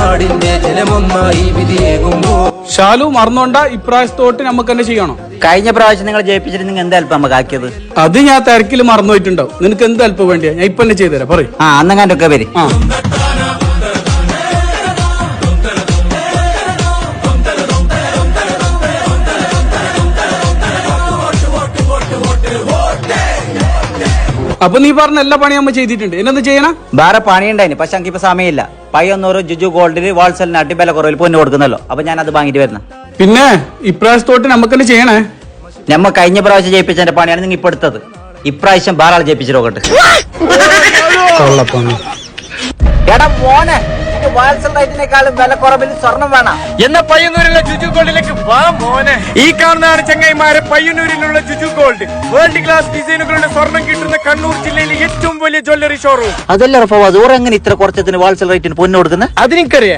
നാടിന്റെ ജലമൊന്നായി വിധിയേകുമ്പോ. ഷാലു മറന്നോണ്ട ഇപ്രാവശ്യത്തോട്ട് നമുക്ക് തന്നെ ചെയ്യണം. കഴിഞ്ഞ പ്രാവശ്യം നിങ്ങൾ ജയിപ്പിച്ചിട്ട് നിങ്ങൾ എന്താ അല്പം നമുക്ക് ആക്കിയത്? അത് ഞാൻ തിരക്കിൽ മറന്നുപോയിട്ടുണ്ടാവും. നിനക്ക് എന്ത് അല്പം വേണ്ടിയാ? ഞാൻ ഇപ്പൊ തന്നെ ചെയ്തുതരാം. പറയും അന്നങ്ങാൻ്റെ ഒക്കെ വരും. അപ്പൊ നീ പറഞ്ഞ എല്ലാ പണിയും അമ്മ ചെയ്തിട്ടുണ്ട്. എന്നെന്ത് ചെയ്യണം? വേറെ പണിയുണ്ടായിന്, പക്ഷെ എനിക്ക് ഇപ്പൊ സമയമില്ല. പയ്യൊന്നൂറ് ജുജു ഗോൾഡിൽ ഹോൾസെയിലിനാട്ടി വില കുറവിൽ പൊന്നു കൊടുക്കുന്നല്ലോ. അപ്പൊ ഞാൻ അത് വാങ്ങിട്ട് വരുന്ന. പിന്നെ ഇപ്രാവശ്യത്തോട്ട് നമുക്ക് തന്നെ ചെയ്യണേ. നമ്മ കഴിഞ്ഞ പ്രാവശ്യം ജയിപ്പിച്ചതിന്റെ പണിയാണ് നിങ്ങൾ ഇപ്പൊ എടുത്തത്. ഇപ്രാവശ്യം വേറെ ആൾ ജയിപ്പിച്ചു നോക്കട്ടെ. എടാ മോനെ, ഹോൾസെയിൽ റേറ്റിനേക്കാളും വില കുറവിൽ സ്വർണം വേണം. എന്ന പയ്യന്നൂരിലെ ജുജു ഗോൾഡിലേക്ക് വാ മോനെ. ഈ കാണുന്നതാണ് ചങ്ങായിമാരെ പയ്യന്നൂരിലുള്ള ജുജു ഗോൾഡ്. വേൾഡ് ക്ലാസ് ഡിസൈനുകളുടെ സ്വർണം കിട്ടുന്ന കണ്ണൂർ ജില്ലയിലെ ഏറ്റവും വലിയ ജ്വല്ലറി ഷോറൂം. അതല്ല റഫ, അതോടെ എങ്ങനെ ഇത്ര കുറച്ചതിന് ഹോൾസെയിൽ റേറ്റിന് പൊന്നു കൊടുക്കുന്നത്? അതെനിക്കറിയാം.